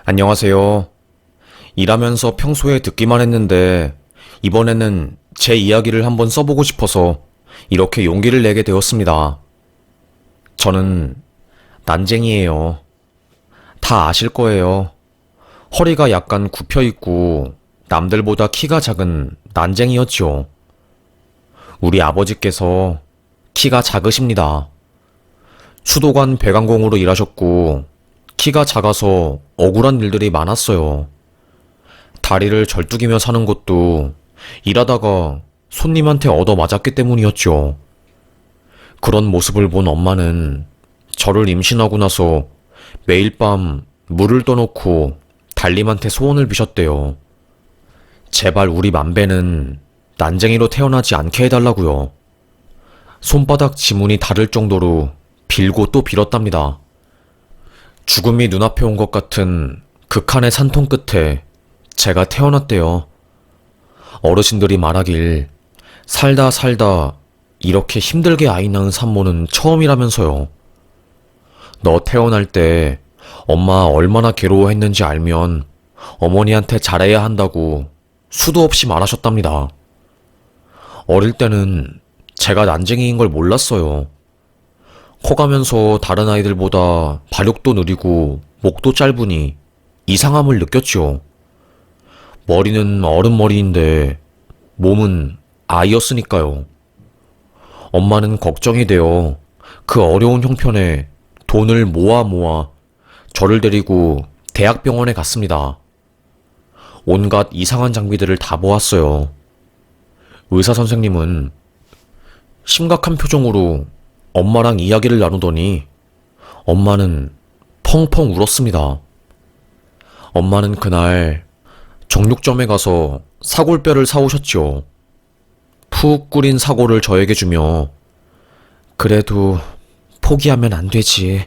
안녕하세요. 일하면서 평소에 듣기만 했는데 이번에는 제 이야기를 한번 써보고 싶어서 이렇게 용기를 내게 되었습니다. 저는 난쟁이에요. 다 아실 거예요. 허리가 약간 굽혀 있고 남들보다 키가 작은 난쟁이였죠. 우리 아버지께서 키가 작으십니다. 수도관 배관공으로 일하셨고 키가 작아서 억울한 일들이 많았어요. 다리를 절뚝이며 사는 것도 일하다가 손님한테 얻어맞았기 때문이었죠. 그런 모습을 본 엄마는 저를 임신하고 나서 매일 밤 물을 떠놓고 달님한테 소원을 비셨대요. 제발 우리 만배는 난쟁이로 태어나지 않게 해달라고요. 손바닥 지문이 다를 정도로 빌고 또 빌었답니다. 죽음이 눈앞에 온 것 같은 극한의 산통 끝에 제가 태어났대요. 어르신들이 말하길 살다 살다 이렇게 힘들게 아이 낳은 산모는 처음이라면서요. 너 태어날 때 엄마 얼마나 괴로워했는지 알면 어머니한테 잘해야 한다고 수도 없이 말하셨답니다. 어릴 때는 제가 난쟁이인 걸 몰랐어요. 커가면서 다른 아이들보다 발육도 느리고 목도 짧으니 이상함을 느꼈죠. 머리는 어른 머리인데 몸은 아이였으니까요. 엄마는 걱정이 되어 그 어려운 형편에 돈을 모아 저를 데리고 대학병원에 갔습니다. 온갖 이상한 장비들을 다 보았어요. 의사 선생님은 심각한 표정으로 엄마랑 이야기를 나누더니 엄마는 펑펑 울었습니다. 엄마는 그날 정육점에 가서 사골뼈를 사오셨죠. 푹 끓인 사골을 저에게 주며 그래도 포기하면 안 되지.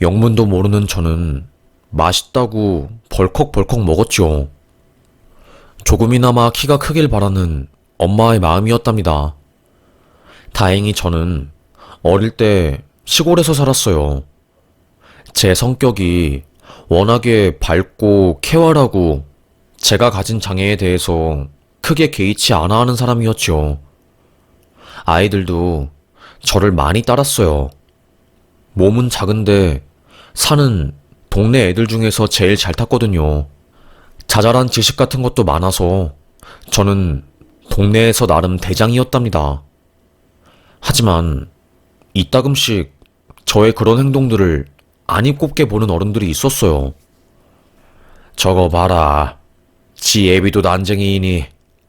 영문도 모르는 저는 맛있다고 벌컥벌컥 먹었죠. 조금이나마 키가 크길 바라는 엄마의 마음이었답니다. 다행히 저는 어릴 때 시골에서 살았어요. 제 성격이 워낙에 밝고 쾌활하고 제가 가진 장애에 대해서 크게 개의치 않아 하는 사람이었죠. 아이들도 저를 많이 따랐어요. 몸은 작은데 산은 동네 애들 중에서 제일 잘 탔거든요. 자잘한 지식 같은 것도 많아서 저는 동네에서 나름 대장이었답니다. 하지만 이따금씩 저의 그런 행동들을 안입 곱게 보는 어른들이 있었어요. 저거 봐라. 지 애비도 난쟁이이니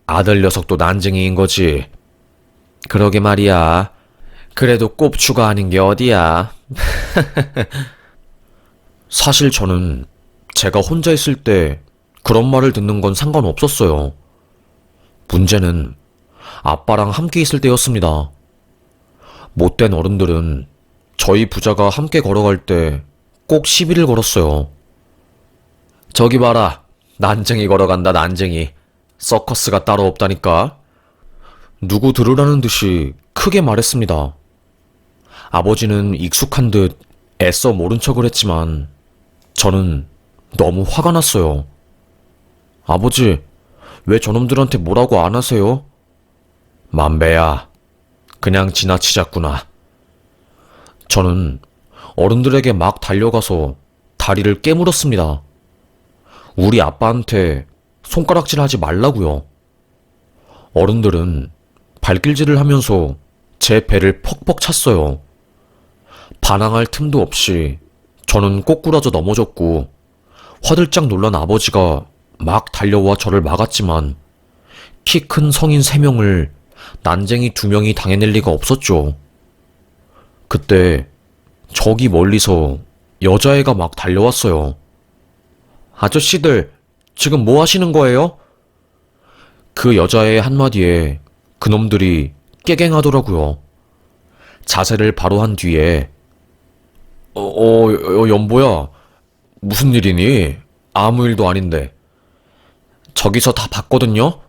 아들 녀석도 난쟁이인 거지. 그러게 말이야. 그래도 꼽추가 아닌 게 어디야. 사실 저는 제가 혼자 있을 때 그런 말을 듣는 건 상관없었어요. 문제는 아빠랑 함께 있을 때였습니다. 못된 어른들은 저희 부자가 함께 걸어갈 때 꼭 시비를 걸었어요. 저기 봐라. 난쟁이 걸어간다, 난쟁이. 서커스가 따로 없다니까. 누구 들으라는 듯이 크게 말했습니다. 아버지는 익숙한 듯 애써 모른 척을 했지만 저는 너무 화가 났어요. 아버지, 왜 저놈들한테 뭐라고 안 하세요? 만배야, 그냥 지나치자꾸나. 저는 어른들에게 막 달려가서 다리를 깨물었습니다. 우리 아빠한테 손가락질 하지 말라고요. 어른들은 발길질을 하면서 제 배를 퍽퍽 찼어요. 반항할 틈도 없이 저는 꼬꾸라져 넘어졌고 화들짝 놀란 아버지가 막 달려와 저를 막았지만 키 큰 성인 3명을 난쟁이 2명이 당해낼 리가 없었죠. 그때 저기 멀리서 여자애가 막 달려왔어요. 아저씨들, 지금 뭐 하시는 거예요? 그 여자의 한마디에 그놈들이 깨갱하더라고요. 자세를 바로 한 뒤에 연보야, 무슨 일이니? 아무 일도 아닌데. 저기서 다 봤거든요?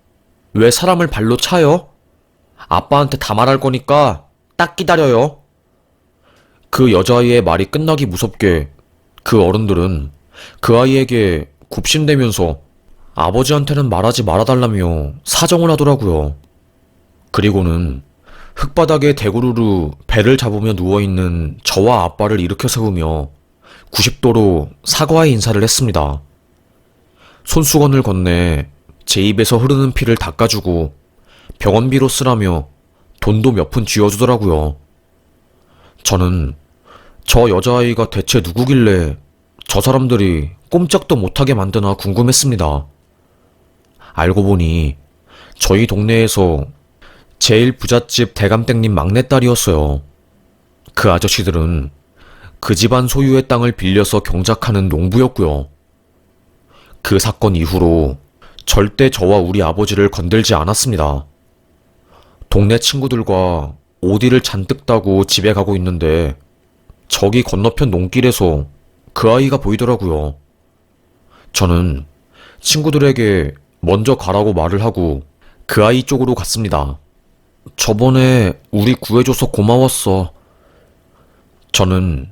왜 사람을 발로 차요? 아빠한테 다 말할 거니까 딱 기다려요. 그 여자아이의 말이 끝나기 무섭게 그 어른들은 그 아이에게 굽신대면서 아버지한테는 말하지 말아달라며 사정을 하더라고요. 그리고는 흙바닥에 대구르르 배를 잡으며 누워있는 저와 아빠를 일으켜 세우며 90도로 사과의 인사를 했습니다. 손수건을 건네 제 입에서 흐르는 피를 닦아주고 병원비로 쓰라며 돈도 몇 푼 쥐어주더라고요. 저는 저 여자아이가 대체 누구길래 저 사람들이 꼼짝도 못하게 만드나 궁금했습니다. 알고 보니 저희 동네에서 제일 부잣집 대감땡님 막내딸이었어요. 그 아저씨들은 그 집안 소유의 땅을 빌려서 경작하는 농부였고요. 그 사건 이후로 절대 저와 우리 아버지를 건들지 않았습니다. 동네 친구들과 오디를 잔뜩 따고 집에 가고 있는데 저기 건너편 농길에서 그 아이가 보이더라고요. 저는 친구들에게 먼저 가라고 말을 하고 그 아이 쪽으로 갔습니다. 저번에 우리 구해줘서 고마웠어. 저는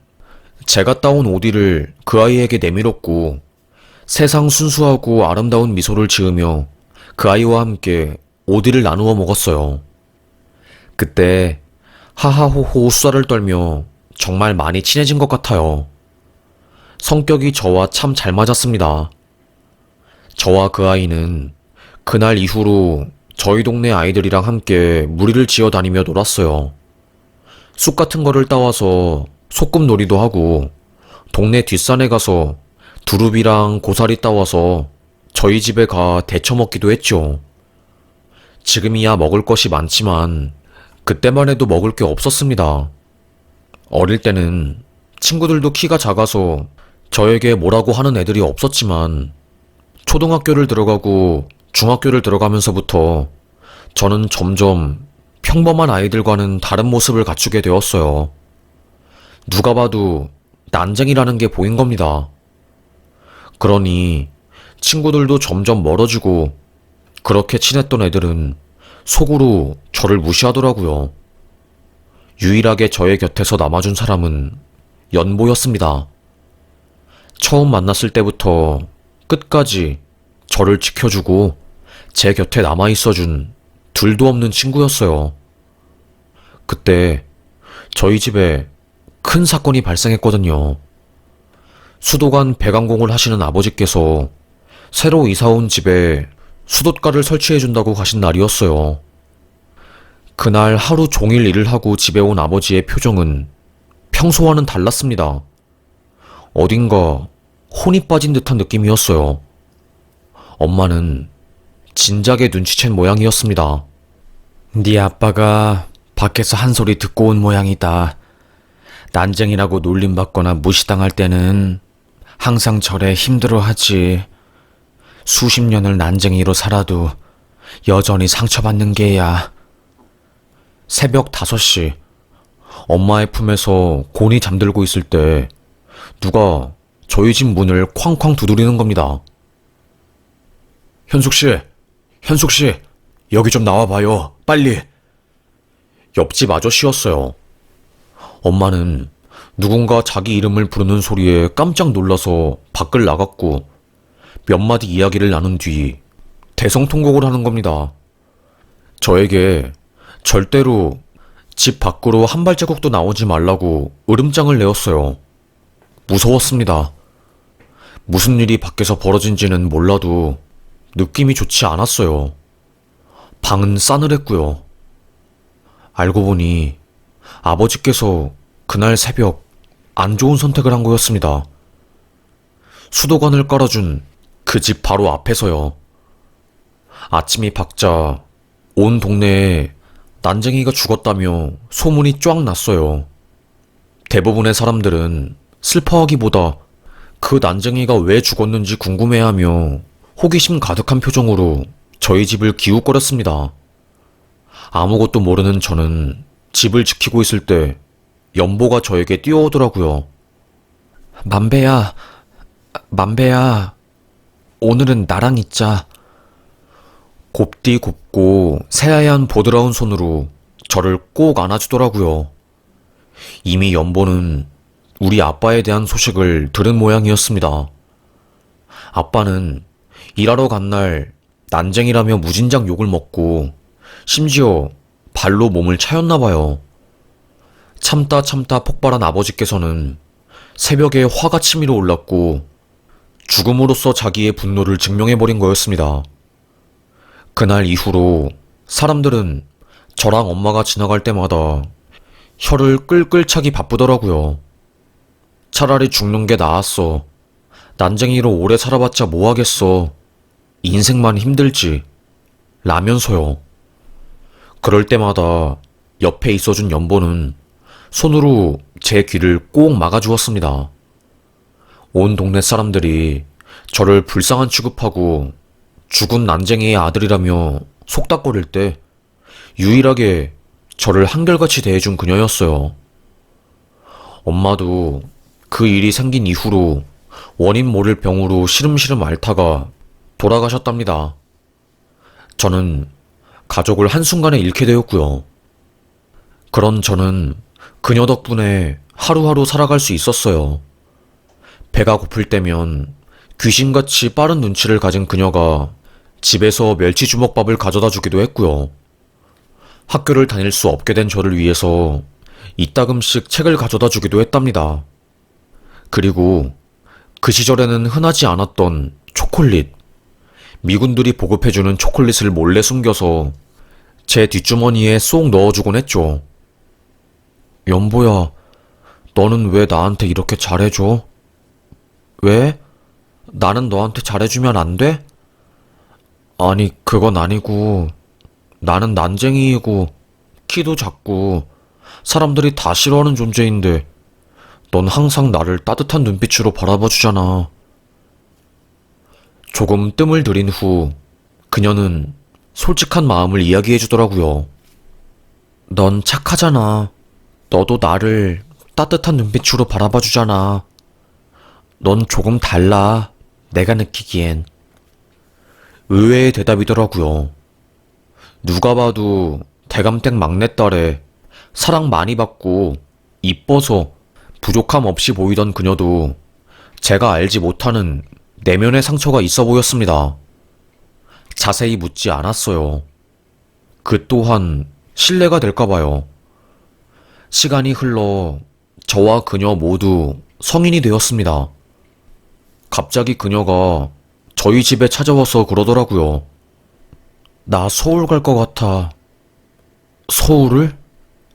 제가 따온 오디를 그 아이에게 내밀었고 세상 순수하고 아름다운 미소를 지으며 그 아이와 함께 오디를 나누어 먹었어요. 그때 하하호호 수다를 떨며 정말 많이 친해진 것 같아요. 성격이 저와 참 잘 맞았습니다. 저와 그 아이는 그날 이후로 저희 동네 아이들이랑 함께 무리를 지어 다니며 놀았어요. 쑥 같은 거를 따와서 소꿉놀이도 하고 동네 뒷산에 가서 두릅이랑 고사리 따와서 저희 집에 가 데쳐 먹기도 했죠. 지금이야 먹을 것이 많지만 그때만 해도 먹을 게 없었습니다. 어릴 때는 친구들도 키가 작아서 저에게 뭐라고 하는 애들이 없었지만 초등학교를 들어가고 중학교를 들어가면서부터 저는 점점 평범한 아이들과는 다른 모습을 갖추게 되었어요. 누가 봐도 난쟁이라는 게 보인 겁니다. 그러니 친구들도 점점 멀어지고 그렇게 친했던 애들은 속으로 저를 무시하더라고요. 유일하게 저의 곁에서 남아준 사람은 연보였습니다. 처음 만났을 때부터 끝까지 저를 지켜주고 제 곁에 남아있어준 둘도 없는 친구였어요. 그때 저희 집에 큰 사건이 발생했거든요. 수도관 배관공을 하시는 아버지께서 새로 이사온 집에 수도가를 설치해준다고 가신 날이었어요. 그날 하루 종일 일을 하고 집에 온 아버지의 표정은 평소와는 달랐습니다. 어딘가 혼이 빠진 듯한 느낌이었어요. 엄마는 진작에 눈치챈 모양이었습니다. 네 아빠가 밖에서 한 소리 듣고 온 모양이다. 난쟁이라고 놀림받거나 무시당할 때는 항상 저래 힘들어하지. 수십 년을 난쟁이로 살아도 여전히 상처받는 게야. 새벽 5시, 엄마의 품에서 곤히 잠들고 있을 때 누가 저희 집 문을 쾅쾅 두드리는 겁니다. 현숙씨, 현숙씨, 여기 좀 나와봐요, 빨리. 옆집 아저씨였어요. 엄마는 누군가 자기 이름을 부르는 소리에 깜짝 놀라서 밖을 나갔고 몇 마디 이야기를 나눈 뒤 대성통곡을 하는 겁니다. 저에게 절대로 집 밖으로 한 발자국도 나오지 말라고 으름장을 내었어요. 무서웠습니다. 무슨 일이 밖에서 벌어진지는 몰라도 느낌이 좋지 않았어요. 방은 싸늘했고요. 알고 보니 아버지께서 그날 새벽 안 좋은 선택을 한 거였습니다. 수도관을 깔아준 그 집 바로 앞에서요. 아침이 밝자 온 동네에 난쟁이가 죽었다며 소문이 쫙 났어요. 대부분의 사람들은 슬퍼하기보다 그 난쟁이가 왜 죽었는지 궁금해하며 호기심 가득한 표정으로 저희 집을 기웃거렸습니다. 아무것도 모르는 저는 집을 지키고 있을 때 연보가 저에게 뛰어오더라고요. 만배야, 만배야, 오늘은 나랑 있자. 곱디 곱고 새하얀 보드라운 손으로 저를 꼭 안아주더라고요. 이미 연보는 우리 아빠에 대한 소식을 들은 모양이었습니다. 아빠는 일하러 간 날 난쟁이라며 무진장 욕을 먹고 심지어 발로 몸을 차였나 봐요. 참다 참다 폭발한 아버지께서는 새벽에 화가 치밀어 올랐고 죽음으로써 자기의 분노를 증명해버린 거였습니다. 그날 이후로 사람들은 저랑 엄마가 지나갈 때마다 혀를 끌끌 차기 바쁘더라고요. 차라리 죽는 게 나았어. 난쟁이로 오래 살아봤자 뭐하겠어. 인생만 힘들지. 라면서요. 그럴 때마다 옆에 있어준 연보는 손으로 제 귀를 꼭 막아주었습니다. 온 동네 사람들이 저를 불쌍한 취급하고 죽은 난쟁이의 아들이라며 속닥거릴 때 유일하게 저를 한결같이 대해준 그녀였어요. 엄마도 그 일이 생긴 이후로 원인 모를 병으로 시름시름 앓다가 돌아가셨답니다. 저는 가족을 한순간에 잃게 되었고요. 그런 저는 그녀 덕분에 하루하루 살아갈 수 있었어요. 배가 고플 때면 귀신같이 빠른 눈치를 가진 그녀가 집에서 멸치주먹밥을 가져다 주기도 했고요. 학교를 다닐 수 없게 된 저를 위해서 이따금씩 책을 가져다 주기도 했답니다. 그리고 그 시절에는 흔하지 않았던 초콜릿, 미군들이 보급해주는 초콜릿을 몰래 숨겨서 제 뒷주머니에 쏙 넣어주곤 했죠. 연보야, 너는 왜 나한테 이렇게 잘해줘? 왜? 나는 너한테 잘해주면 안 돼? 아니, 그건 아니고, 나는 난쟁이이고, 키도 작고, 사람들이 다 싫어하는 존재인데, 넌 항상 나를 따뜻한 눈빛으로 바라봐 주잖아. 조금 뜸을 들인 후, 그녀는 솔직한 마음을 이야기해 주더라고요. 넌 착하잖아. 너도 나를 따뜻한 눈빛으로 바라봐 주잖아. 넌 조금 달라. 내가 느끼기엔. 의외의 대답이더라고요. 누가 봐도 대감댁 막내딸에 사랑 많이 받고 이뻐서 부족함 없이 보이던 그녀도 제가 알지 못하는 내면의 상처가 있어 보였습니다. 자세히 묻지 않았어요. 그 또한 신뢰가 될까봐요. 시간이 흘러 저와 그녀 모두 성인이 되었습니다. 갑자기 그녀가 저희 집에 찾아와서 그러더라고요. 나 서울 갈 것 같아. 서울을?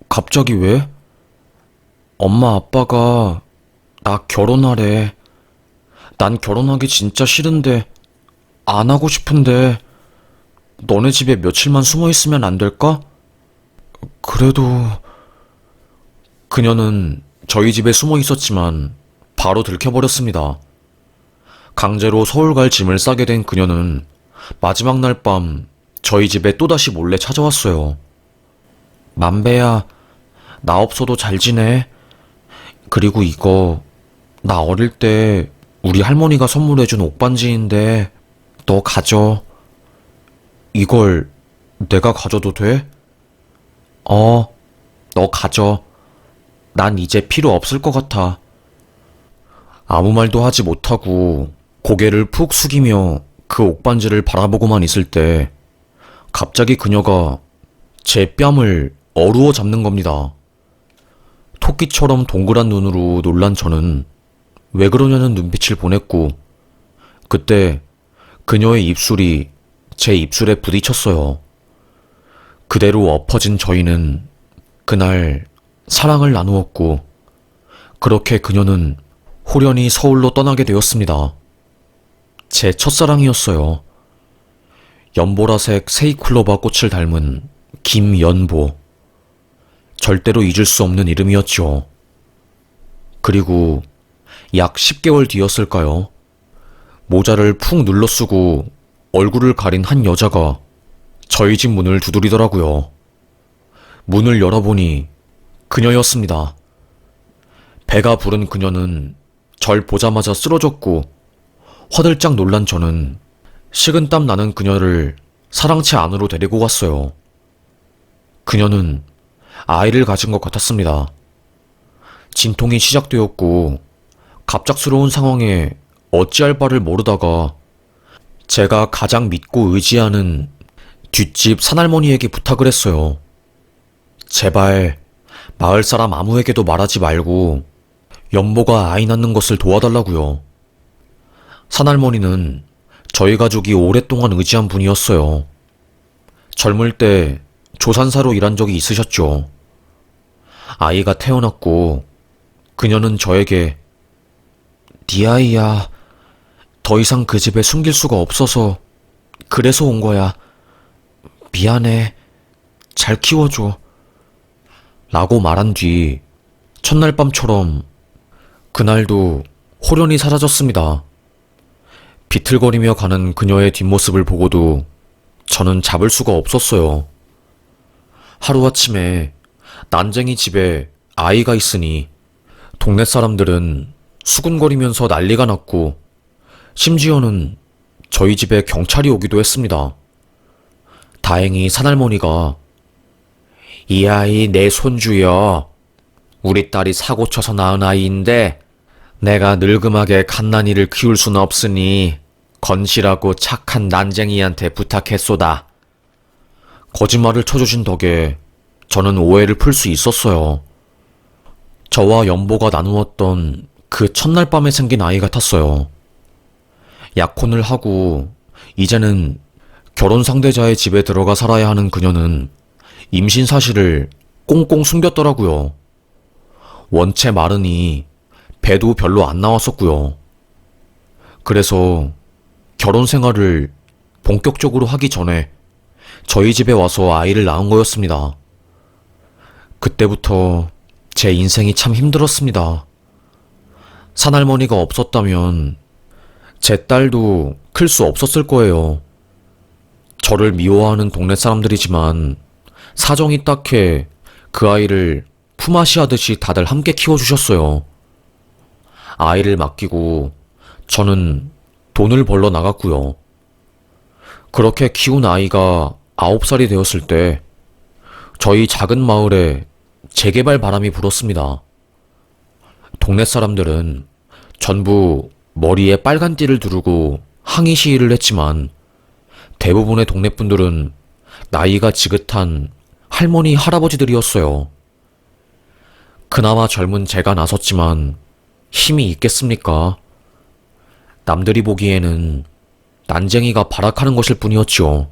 갑자기 왜? 엄마 아빠가 나 결혼하래. 난 결혼하기 진짜 싫은데, 안 하고 싶은데, 너네 집에 며칠만 숨어 있으면 안 될까? 그래도... 그녀는 저희 집에 숨어 있었지만 바로 들켜버렸습니다. 강제로 서울 갈 짐을 싸게 된 그녀는 마지막 날 밤 저희 집에 또다시 몰래 찾아왔어요. 만배야, 나 없어도 잘 지내? 그리고 이거 나 어릴 때 우리 할머니가 선물해준 옷반지인데 너 가져. 이걸 내가 가져도 돼? 너 가져. 난 이제 필요 없을 것 같아. 아무 말도 하지 못하고 고개를 푹 숙이며 그 옥반지를 바라보고만 있을 때 갑자기 그녀가 제 뺨을 어루어 잡는 겁니다. 토끼처럼 동그란 눈으로 놀란 저는 왜 그러냐는 눈빛을 보냈고 그때 그녀의 입술이 제 입술에 부딪혔어요. 그대로 엎어진 저희는 그날 사랑을 나누었고 그렇게 그녀는 호련히 서울로 떠나게 되었습니다. 제 첫사랑이었어요. 연보라색 세이클로바 꽃을 닮은 김연보. 절대로 잊을 수 없는 이름이었죠. 그리고 약 10개월 뒤였을까요? 모자를 푹 눌러 쓰고 얼굴을 가린 한 여자가 저희 집 문을 두드리더라고요. 문을 열어보니 그녀였습니다. 배가 부른 그녀는 절 보자마자 쓰러졌고 화들짝 놀란 저는 식은땀 나는 그녀를 사랑채 안으로 데리고 갔어요. 그녀는 아이를 가진 것 같았습니다. 진통이 시작되었고 갑작스러운 상황에 어찌할 바를 모르다가 제가 가장 믿고 의지하는 뒷집 산할머니에게 부탁을 했어요. 제발 마을 사람 아무에게도 말하지 말고 연보가 아이 낳는 것을 도와달라고요. 산할머니는 저희 가족이 오랫동안 의지한 분이었어요. 젊을 때 조산사로 일한 적이 있으셨죠. 아이가 태어났고 그녀는 저에게 네 아이야. 더 이상 그 집에 숨길 수가 없어서 그래서 온 거야. 미안해. 잘 키워줘. 라고 말한 뒤 첫날 밤처럼 그날도 홀연히 사라졌습니다. 비틀거리며 가는 그녀의 뒷모습을 보고도 저는 잡을 수가 없었어요. 하루아침에 난쟁이 집에 아이가 있으니 동네 사람들은 수군거리면서 난리가 났고 심지어는 저희 집에 경찰이 오기도 했습니다. 다행히 산할머니가 이 아이 내 손주여. 우리 딸이 사고 쳐서 낳은 아이인데 내가 늙음하게 갓난이를 키울 수는 없으니 건실하고 착한 난쟁이한테 부탁했소다. 거짓말을 쳐주신 덕에 저는 오해를 풀 수 있었어요. 저와 연보가 나누었던 그 첫날 밤에 생긴 아이 같았어요. 약혼을 하고 이제는 결혼 상대자의 집에 들어가 살아야 하는 그녀는 임신 사실을 꽁꽁 숨겼더라고요. 원체 마르니 배도 별로 안 나왔었고요. 그래서 결혼 생활을 본격적으로 하기 전에 저희 집에 와서 아이를 낳은 거였습니다. 그때부터 제 인생이 참 힘들었습니다. 산할머니가 없었다면 제 딸도 클 수 없었을 거예요. 저를 미워하는 동네 사람들이지만 사정이 딱해 그 아이를 품앗이 하듯이 다들 함께 키워주셨어요. 아이를 맡기고 저는 돈을 벌러 나갔고요. 그렇게 키운 아이가 9살이 되었을 때 저희 작은 마을에 재개발 바람이 불었습니다. 동네 사람들은 전부 머리에 빨간 띠를 두르고 항의 시위를 했지만 대부분의 동네 분들은 나이가 지긋한 할머니, 할아버지들이었어요. 그나마 젊은 제가 나섰지만 힘이 있겠습니까? 남들이 보기에는 난쟁이가 발악하는 것일 뿐이었지요.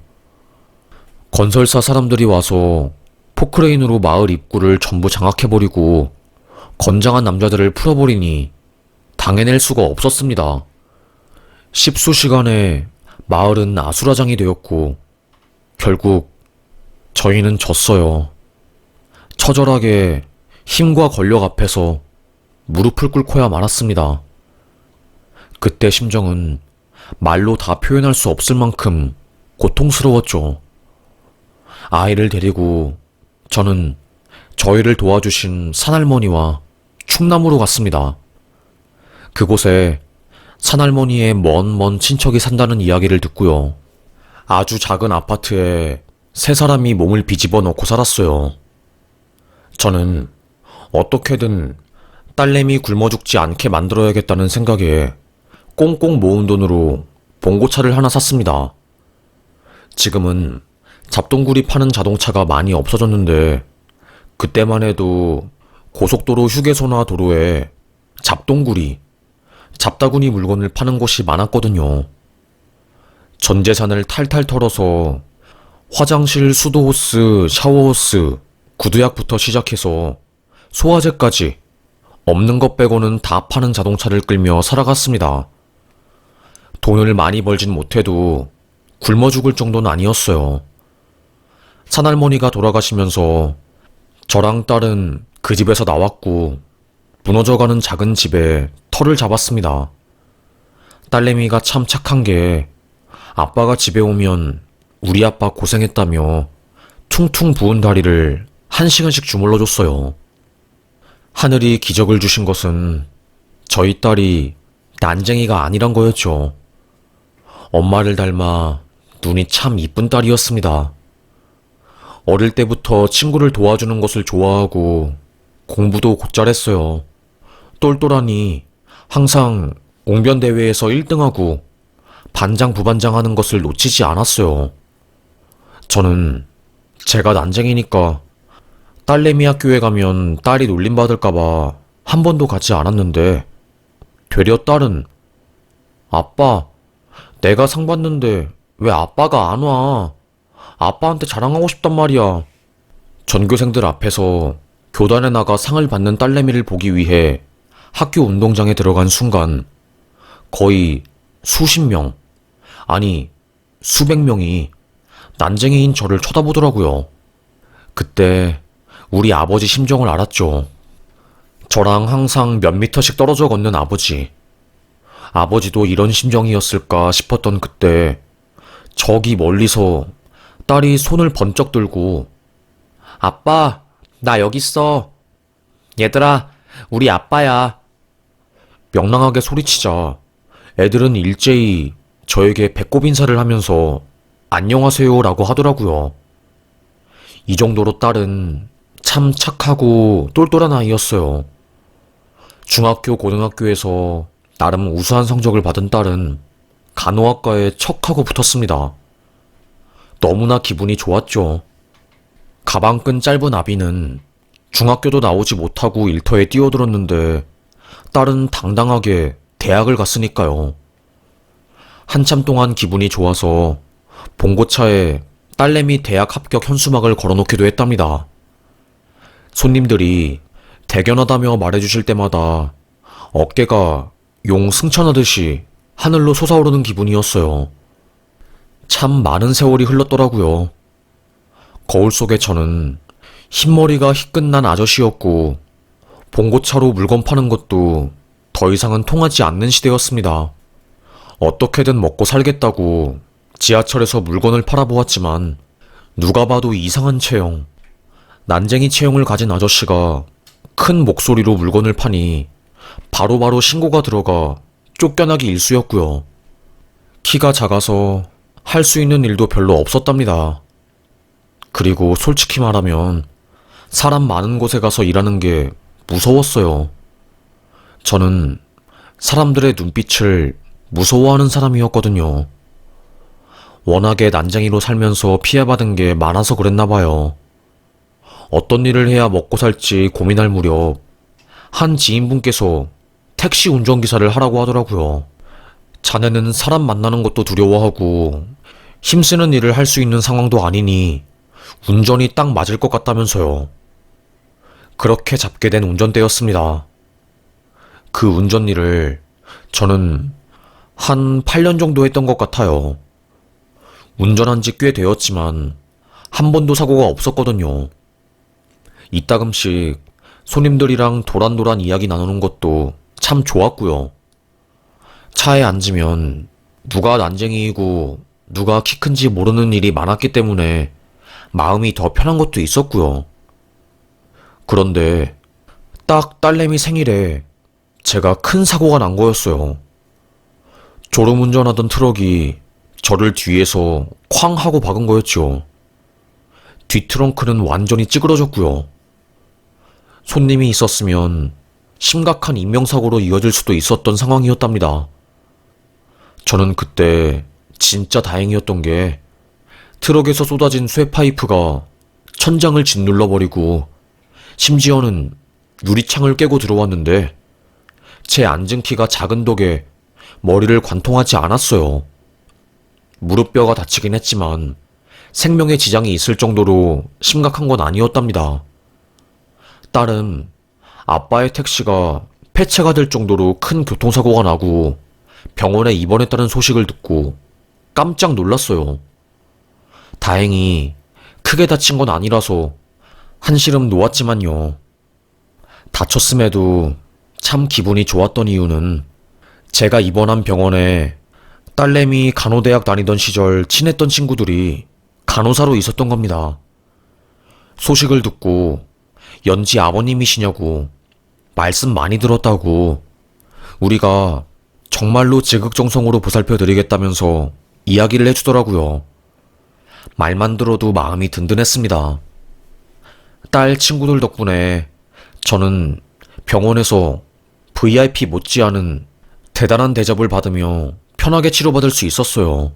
건설사 사람들이 와서 포크레인으로 마을 입구를 전부 장악해버리고 건장한 남자들을 풀어버리니 당해낼 수가 없었습니다. 십수시간에 마을은 아수라장이 되었고 결국 저희는 졌어요. 처절하게 힘과 권력 앞에서 무릎을 꿇고야 말았습니다. 그때 심정은 말로 다 표현할 수 없을 만큼 고통스러웠죠. 아이를 데리고 저는 저희를 도와주신 산할머니와 충남으로 갔습니다. 그곳에 산할머니의 먼 친척이 산다는 이야기를 듣고요. 아주 작은 아파트에 세 사람이 몸을 비집어 넣고 살았어요. 저는 어떻게든 딸내미 굶어 죽지 않게 만들어야겠다는 생각에 꽁꽁 모은 돈으로 봉고차를 하나 샀습니다. 지금은 잡동구리 파는 자동차가 많이 없어졌는데 그때만 해도 고속도로 휴게소나 도로에 잡동구리, 잡다구니 물건을 파는 곳이 많았거든요. 전 재산을 탈탈 털어서 화장실 수도호스, 샤워호스, 구두약부터 시작해서 소화제까지 없는 것 빼고는 다 파는 자동차를 끌며 살아갔습니다. 돈을 많이 벌진 못해도 굶어 죽을 정도는 아니었어요. 산할머니가 돌아가시면서 저랑 딸은 그 집에서 나왔고 무너져가는 작은 집에 터를 잡았습니다. 딸내미가 참 착한 게 아빠가 집에 오면 우리 아빠 고생했다며 퉁퉁 부은 다리를 1시간씩 주물러줬어요. 하늘이 기적을 주신 것은 저희 딸이 난쟁이가 아니란 거였죠. 엄마를 닮아 눈이 참 이쁜 딸이었습니다. 어릴 때부터 친구를 도와주는 것을 좋아하고 공부도 곧잘했어요. 똘똘하니 항상 웅변대회에서 1등하고 반장 부반장 하는 것을 놓치지 않았어요. 저는 제가 난쟁이니까 딸내미 학교에 가면 딸이 놀림받을까봐 한 번도 가지 않았는데 되려 딸은 아빠, 내가 상 받는데 왜 아빠가 안 와? 아빠한테 자랑하고 싶단 말이야. 전교생들 앞에서 교단에 나가 상을 받는 딸내미를 보기 위해 학교 운동장에 들어간 순간 거의 수십 명, 아니 수백 명이 난쟁이인 저를 쳐다보더라고요. 그때 우리 아버지 심정을 알았죠. 저랑 항상 몇 미터씩 떨어져 걷는 아버지. 아버지도 이런 심정이었을까 싶었던 그때 저기 멀리서 딸이 손을 번쩍 들고 아빠, 나 여기 있어. 얘들아, 우리 아빠야. 명랑하게 소리치자 애들은 일제히 저에게 배꼽 인사를 하면서 안녕하세요 라고 하더라고요. 이 정도로 딸은 참 착하고 똘똘한 아이였어요. 중학교, 고등학교에서 나름 우수한 성적을 받은 딸은 간호학과에 척하고 붙었습니다. 너무나 기분이 좋았죠. 가방끈 짧은 아비는 중학교도 나오지 못하고 일터에 뛰어들었는데 딸은 당당하게 대학을 갔으니까요. 한참 동안 기분이 좋아서 봉고차에 딸내미 대학 합격 현수막을 걸어놓기도 했답니다. 손님들이 대견하다며 말해주실 때마다 어깨가 용 승천하듯이 하늘로 솟아오르는 기분이었어요. 참 많은 세월이 흘렀더라고요. 거울 속의 저는 흰머리가 희끗난 아저씨였고 봉고차로 물건 파는 것도 더 이상은 통하지 않는 시대였습니다. 어떻게든 먹고 살겠다고 지하철에서 물건을 팔아보았지만 누가 봐도 이상한 체형, 난쟁이 체형을 가진 아저씨가 큰 목소리로 물건을 파니 바로바로 신고가 들어가 쫓겨나기 일쑤였고요. 키가 작아서 할 수 있는 일도 별로 없었답니다. 그리고 솔직히 말하면 사람 많은 곳에 가서 일하는 게 무서웠어요. 저는 사람들의 눈빛을 무서워하는 사람이었거든요. 워낙에 난쟁이로 살면서 피해받은 게 많아서 그랬나 봐요. 어떤 일을 해야 먹고 살지 고민할 무렵 한 지인분께서 택시 운전기사를 하라고 하더라고요. 자네는 사람 만나는 것도 두려워하고 힘쓰는 일을 할 수 있는 상황도 아니니 운전이 딱 맞을 것 같다면서요. 그렇게 잡게 된 운전대였습니다. 그 운전 일을 저는 한 8년 정도 했던 것 같아요. 운전한 지 꽤 되었지만 한 번도 사고가 없었거든요. 이따금씩 손님들이랑 도란도란 이야기 나누는 것도 참 좋았고요. 차에 앉으면 누가 난쟁이이고 누가 키 큰지 모르는 일이 많았기 때문에 마음이 더 편한 것도 있었고요. 그런데 딱 딸내미 생일에 제가 큰 사고가 난 거였어요. 졸음운전하던 트럭이 저를 뒤에서 쾅 하고 박은 거였죠. 뒷트렁크는 완전히 찌그러졌고요. 손님이 있었으면 심각한 인명사고로 이어질 수도 있었던 상황이었답니다. 저는 그때 진짜 다행이었던 게 트럭에서 쏟아진 쇠파이프가 천장을 짓눌러버리고 심지어는 유리창을 깨고 들어왔는데 제 앉은 키가 작은 덕에 머리를 관통하지 않았어요. 무릎뼈가 다치긴 했지만 생명에 지장이 있을 정도로 심각한 건 아니었답니다. 딸은 아빠의 택시가 폐차가 될 정도로 큰 교통사고가 나고 병원에 입원했다는 소식을 듣고 깜짝 놀랐어요. 다행히 크게 다친 건 아니라서 한시름 놓았지만요. 다쳤음에도 참 기분이 좋았던 이유는 제가 입원한 병원에 딸내미 간호대학 다니던 시절 친했던 친구들이 간호사로 있었던 겁니다. 소식을 듣고 연지 아버님이시냐고 말씀 많이 들었다고 우리가 정말로 지극정성으로 보살펴드리겠다면서 이야기를 해주더라고요. 말만 들어도 마음이 든든했습니다. 딸 친구들 덕분에 저는 병원에서 VIP 못지않은 대단한 대접을 받으며 편하게 치료받을 수 있었어요.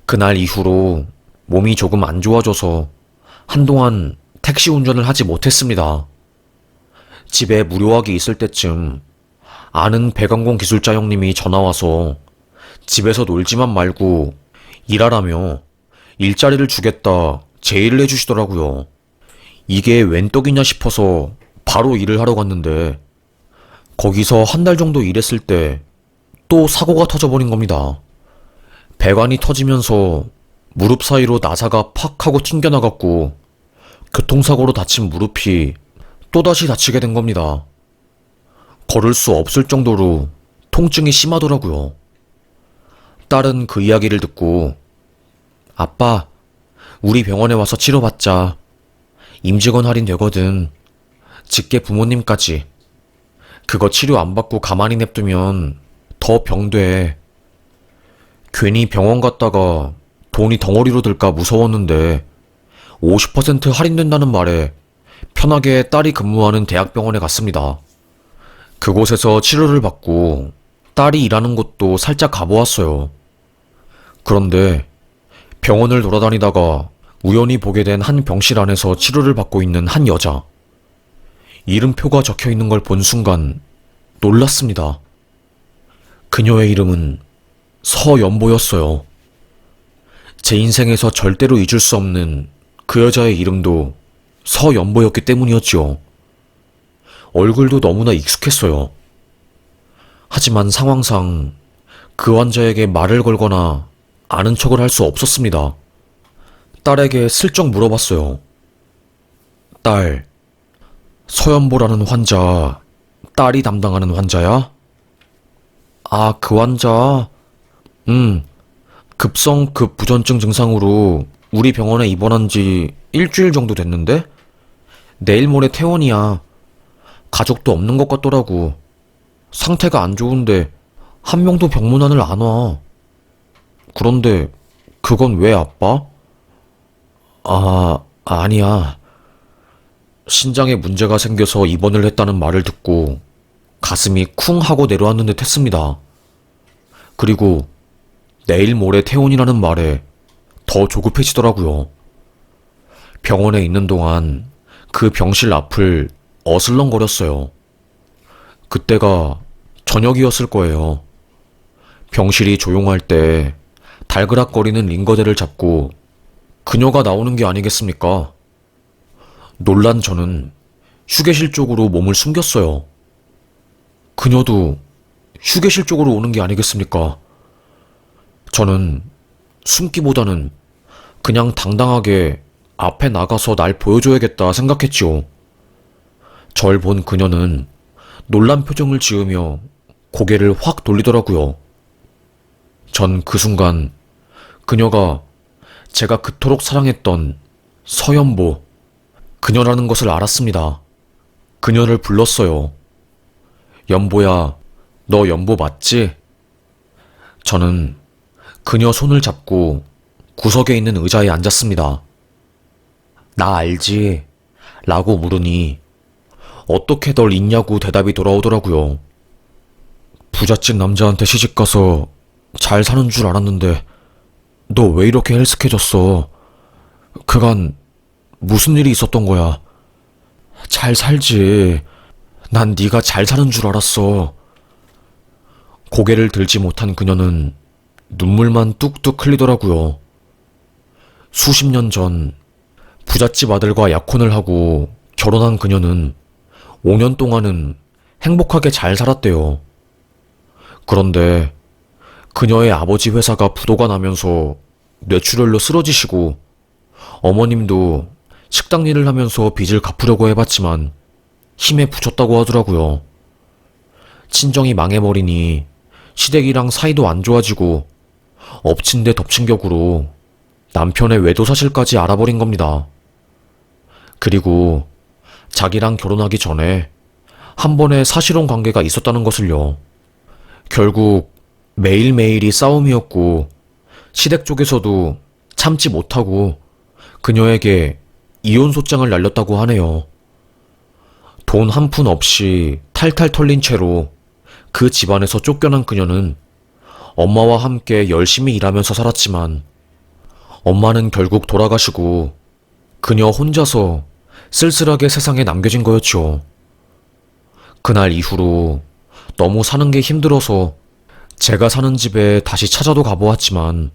그날 이후로 몸이 조금 안 좋아져서 한동안 택시 운전을 하지 못했습니다. 집에 무료학이 있을 때쯤 아는 배관공 기술자 형님이 전화와서 집에서 놀지만 말고 일하라며 일자리를 주겠다 제의를 해주시더라고요. 이게 웬 떡이냐 싶어서 바로 일을 하러 갔는데 거기서 한 달 정도 일했을 때 또 사고가 터져버린 겁니다. 배관이 터지면서 무릎 사이로 나사가 팍 하고 튕겨나갔고 교통사고로 다친 무릎이 또다시 다치게 된 겁니다. 걸을 수 없을 정도로 통증이 심하더라고요. 딸은 그 이야기를 듣고 아빠, 우리 병원에 와서 치료받자. 임직원 할인 되거든. 직계 부모님까지. 그거 치료 안 받고 가만히 냅두면 더 병돼. 괜히 병원 갔다가 돈이 덩어리로 들까 무서웠는데 50% 할인된다는 말에 편하게 딸이 근무하는 대학병원에 갔습니다. 그곳에서 치료를 받고 딸이 일하는 곳도 살짝 가보았어요. 그런데 병원을 돌아다니다가 우연히 보게 된 한 병실 안에서 치료를 받고 있는 한 여자. 이름표가 적혀 있는 걸 본 순간 놀랐습니다. 그녀의 이름은 서연보였어요. 제 인생에서 절대로 잊을 수 없는 그 여자의 이름도 서연보였기 때문이었죠. 얼굴도 너무나 익숙했어요. 하지만 상황상 그 환자에게 말을 걸거나 아는 척을 할 수 없었습니다. 딸에게 슬쩍 물어봤어요. 딸, 서연보라는 환자, 딸이 담당하는 환자야? 아, 그 환자? 급성급 부전증 증상으로 우리 병원에 입원한 지 일주일 정도 됐는데? 내일 모레 퇴원이야. 가족도 없는 것 같더라고. 상태가 안 좋은데 한 명도 병문안을 안 와. 그런데 그건 왜 아빠? 아니야. 신장에 문제가 생겨서 입원을 했다는 말을 듣고 가슴이 쿵 하고 내려앉는 듯 했습니다. 그리고 내일 모레 퇴원이라는 말에 더 조급해지더라고요. 병원에 있는 동안 그 병실 앞을 어슬렁거렸어요. 그때가 저녁이었을 거예요. 병실이 조용할 때 달그락거리는 링거대를 잡고 그녀가 나오는 게 아니겠습니까? 놀란 저는 휴게실 쪽으로 몸을 숨겼어요. 그녀도 휴게실 쪽으로 오는 게 아니겠습니까? 저는 숨기보다는 그냥 당당하게 앞에 나가서 날 보여줘야겠다 생각했지요. 절 본 그녀는 놀란 표정을 지으며 고개를 확 돌리더라고요. 전 그 순간 그녀가 제가 그토록 사랑했던 서연보, 그녀라는 것을 알았습니다. 그녀를 불렀어요. 연보야, 너 연보 맞지? 저는 그녀 손을 잡고 구석에 있는 의자에 앉았습니다. 나 알지? 라고 물으니 어떻게 널 잊냐고 대답이 돌아오더라고요. 부잣집 남자한테 시집가서 잘 사는 줄 알았는데 너 왜 이렇게 헬스케졌어? 그간 무슨 일이 있었던 거야? 잘 살지. 난 네가 잘 사는 줄 알았어. 고개를 들지 못한 그녀는 눈물만 뚝뚝 흘리더라고요. 수십 년 전 부잣집 아들과 약혼을 하고 결혼한 그녀는 5년 동안은 행복하게 잘 살았대요. 그런데 그녀의 아버지 회사가 부도가 나면서 뇌출혈로 쓰러지시고 어머님도 식당 일을 하면서 빚을 갚으려고 해봤지만 힘에 부쳤다고 하더라고요. 친정이 망해버리니 시댁이랑 사이도 안 좋아지고 엎친 데 덮친 격으로 남편의 외도 사실까지 알아버린 겁니다. 그리고 자기랑 결혼하기 전에 한 번의 사실혼 관계가 있었다는 것을요. 결국 매일매일이 싸움이었고 시댁 쪽에서도 참지 못하고 그녀에게 이혼 소장을 날렸다고 하네요. 돈 한 푼 없이 탈탈 털린 채로 그 집안에서 쫓겨난 그녀는 엄마와 함께 열심히 일하면서 살았지만 엄마는 결국 돌아가시고 그녀 혼자서 쓸쓸하게 세상에 남겨진 거였죠. 그날 이후로 너무 사는 게 힘들어서 제가 사는 집에 다시 찾아도 가보았지만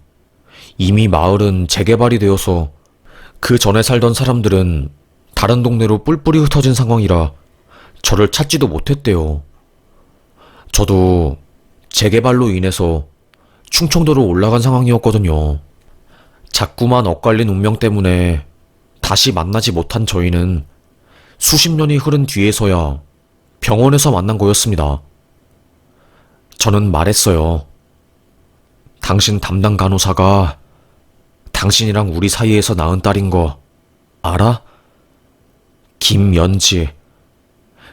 이미 마을은 재개발이 되어서 그 전에 살던 사람들은 다른 동네로 뿔뿔이 흩어진 상황이라 저를 찾지도 못했대요. 저도 재개발로 인해서 충청도로 올라간 상황이었거든요. 자꾸만 엇갈린 운명 때문에 다시 만나지 못한 저희는 수십 년이 흐른 뒤에서야 병원에서 만난 거였습니다. 저는 말했어요. 당신 담당 간호사가 당신이랑 우리 사이에서 낳은 딸인 거 알아? 김연지.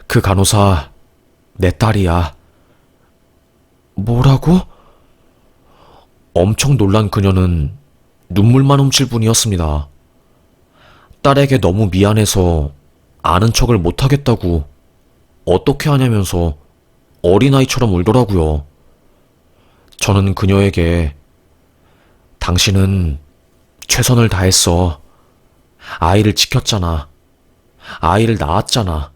그 간호사 내 딸이야. 뭐라고? 엄청 놀란 그녀는 눈물만 훔칠 뿐이었습니다. 딸에게 너무 미안해서 아는 척을 못하겠다고 어떻게 하냐면서 어린아이처럼 울더라고요. 저는 그녀에게 당신은 최선을 다했어. 아이를 지켰잖아. 아이를 낳았잖아.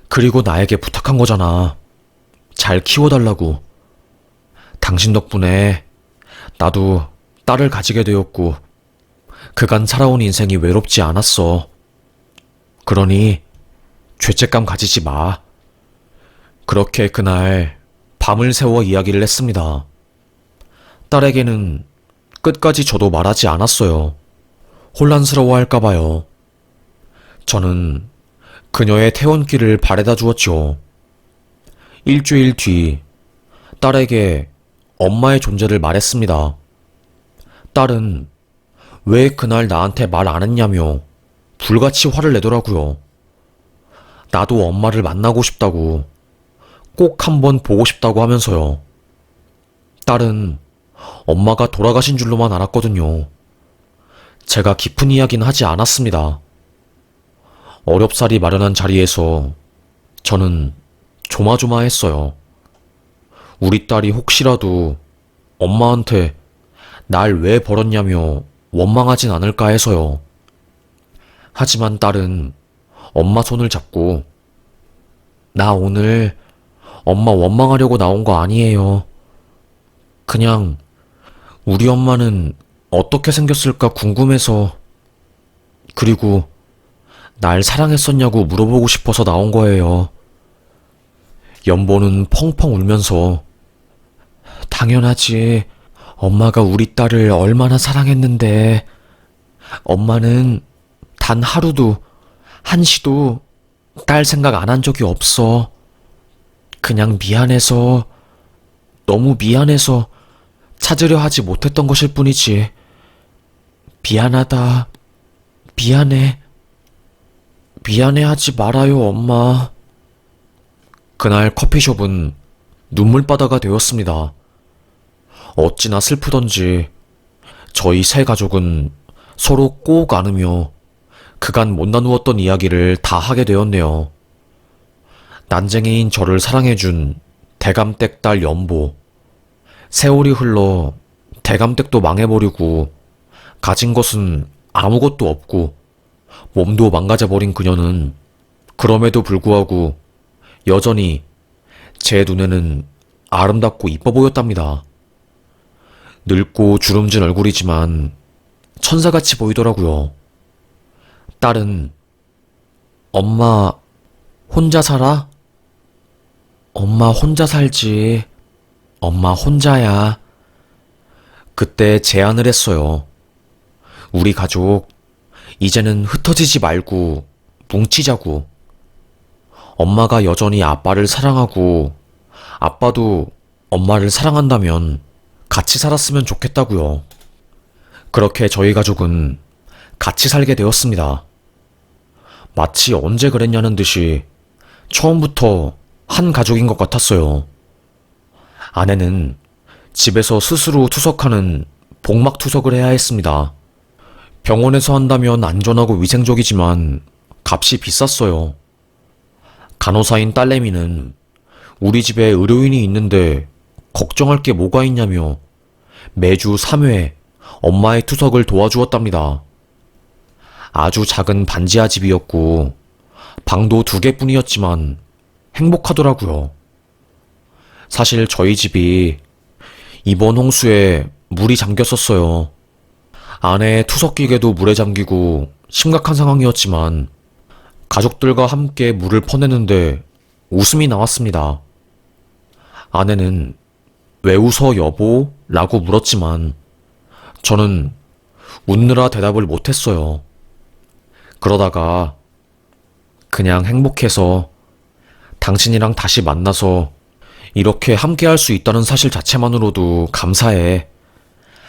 그리고 나에게 부탁한 거잖아. 잘 키워달라고. 당신 덕분에 나도 딸을 가지게 되었고 그간 살아온 인생이 외롭지 않았어. 그러니 죄책감 가지지 마. 그렇게 그날 밤을 새워 이야기를 했습니다. 딸에게는 끝까지 저도 말하지 않았어요. 혼란스러워할까봐요. 저는 그녀의 퇴원길을 바래다 주었죠. 일주일 뒤 딸에게 엄마의 존재를 말했습니다. 딸은 왜 그날 나한테 말 안 했냐며 불같이 화를 내더라고요. 나도 엄마를 만나고 싶다고, 꼭 한번 보고 싶다고 하면서요. 딸은 엄마가 돌아가신 줄로만 알았거든요. 제가 깊은 이야기는 하지 않았습니다. 어렵사리 마련한 자리에서 저는 조마조마했어요. 우리 딸이 혹시라도 엄마한테 날 왜 버렸냐며 원망하진 않을까 해서요. 하지만 딸은 엄마 손을 잡고 나 오늘 엄마 원망하려고 나온 거 아니에요. 그냥 우리 엄마는 어떻게 생겼을까 궁금해서, 그리고 날 사랑했었냐고 물어보고 싶어서 나온 거예요. 연보는 펑펑 울면서 당연하지. 엄마가 우리 딸을 얼마나 사랑했는데. 엄마는 단 하루도, 한시도 딸 생각 안 한 적이 없어. 그냥 미안해서, 너무 미안해서 찾으려 하지 못했던 것일 뿐이지. 미안하다. 미안해. 미안해하지 말아요, 엄마. 그날 커피숍은 눈물바다가 되었습니다. 어찌나 슬프던지 저희 세 가족은 서로 꼭 안으며 그간 못 나누었던 이야기를 다 하게 되었네요. 난쟁이인 저를 사랑해준 대감댁 딸 연보. 세월이 흘러 대감댁도 망해버리고 가진 것은 아무것도 없고 몸도 망가져버린 그녀는 그럼에도 불구하고 여전히 제 눈에는 아름답고 이뻐 보였답니다. 늙고 주름진 얼굴이지만 천사같이 보이더라고요. 딸은 엄마 혼자 살아? 엄마 혼자 살지. 엄마 혼자야. 그때 제안을 했어요. 우리 가족 이제는 흩어지지 말고 뭉치자고. 엄마가 여전히 아빠를 사랑하고 아빠도 엄마를 사랑한다면 같이 살았으면 좋겠다고요. 그렇게 저희 가족은 같이 살게 되었습니다. 마치 언제 그랬냐는 듯이 처음부터 한 가족인 것 같았어요. 아내는 집에서 스스로 투석하는 복막 투석을 해야 했습니다. 병원에서 한다면 안전하고 위생적이지만 값이 비쌌어요. 간호사인 딸내미는 우리 집에 의료인이 있는데 걱정할 게 뭐가 있냐며 매주 3회 엄마의 투석을 도와주었답니다. 아주 작은 반지하 집이었고 방도 2개뿐이었지만 행복하더라고요. 사실 저희 집이 이번 홍수에 물이 잠겼었어요. 아내 투석기계도 물에 잠기고 심각한 상황이었지만 가족들과 함께 물을 퍼내는데 웃음이 나왔습니다. 아내는 왜 웃어 여보? 라고 물었지만 저는 웃느라 대답을 못했어요. 그러다가 그냥 행복해서 당신이랑 다시 만나서 이렇게 함께 할 수 있다는 사실 자체만으로도 감사해.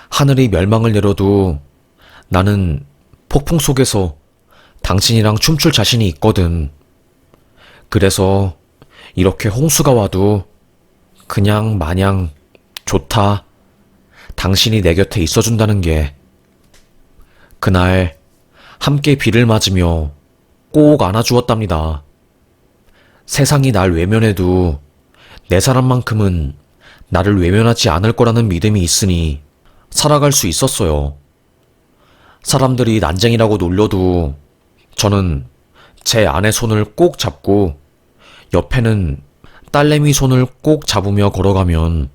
하늘이 멸망을 내려도 나는 폭풍 속에서 당신이랑 춤출 자신이 있거든. 그래서 이렇게 홍수가 와도 그냥 마냥 좋다. 당신이 내 곁에 있어준다는 게. 그날 함께 비를 맞으며 꼭 안아주었답니다. 세상이 날 외면해도 내 사람만큼은 나를 외면하지 않을 거라는 믿음이 있으니 살아갈 수 있었어요. 사람들이 난쟁이라고 놀려도 저는 제 아내 손을 꼭 잡고 옆에는 딸내미 손을 꼭 잡으며 걸어가면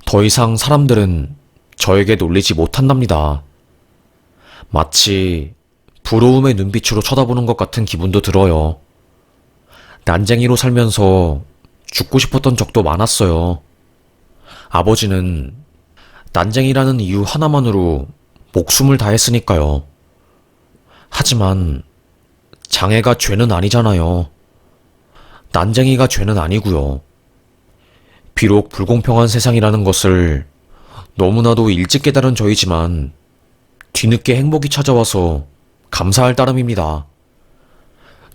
더 이상 사람들은 저에게 놀리지 못한답니다. 마치 부러움의 눈빛으로 쳐다보는 것 같은 기분도 들어요. 난쟁이로 살면서 죽고 싶었던 적도 많았어요. 아버지는 난쟁이라는 이유 하나만으로 목숨을 다했으니까요. 하지만 장애가 죄는 아니잖아요. 난쟁이가 죄는 아니고요. 비록 불공평한 세상이라는 것을 너무나도 일찍 깨달은 저희지만 뒤늦게 행복이 찾아와서 감사할 따름입니다.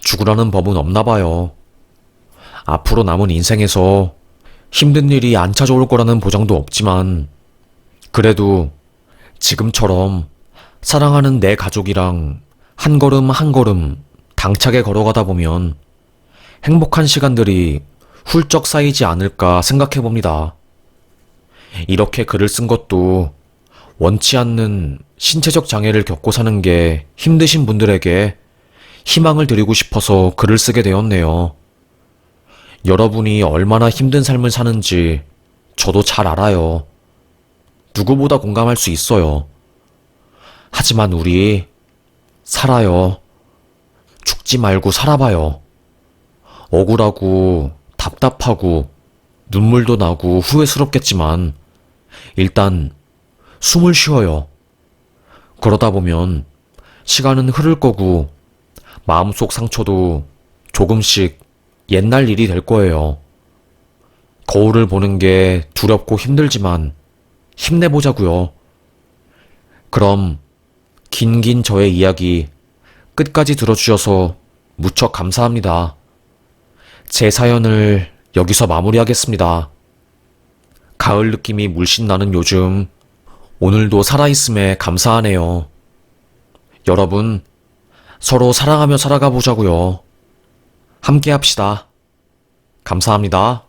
죽으라는 법은 없나 봐요. 앞으로 남은 인생에서 힘든 일이 안 찾아올 거라는 보장도 없지만 그래도 지금처럼 사랑하는 내 가족이랑 한 걸음 한 걸음 당차게 걸어가다 보면 행복한 시간들이 훌쩍 쌓이지 않을까 생각해 봅니다. 이렇게 글을 쓴 것도 원치 않는 신체적 장애를 겪고 사는 게 힘드신 분들에게 희망을 드리고 싶어서 글을 쓰게 되었네요. 여러분이 얼마나 힘든 삶을 사는지 저도 잘 알아요. 누구보다 공감할 수 있어요. 하지만 우리 살아요. 죽지 말고 살아봐요. 억울하고 답답하고 눈물도 나고 후회스럽겠지만 일단 숨을 쉬어요. 그러다 보면 시간은 흐를 거고 마음속 상처도 조금씩 옛날 일이 될 거예요. 거울을 보는 게 두렵고 힘들지만 힘내보자고요. 그럼 긴 저의 이야기 끝까지 들어주셔서 무척 감사합니다. 제 사연을 여기서 마무리하겠습니다. 가을 느낌이 물씬 나는 요즘 오늘도 살아있음에 감사하네요. 여러분, 서로 사랑하며 살아가 보자고요. 함께 합시다. 감사합니다.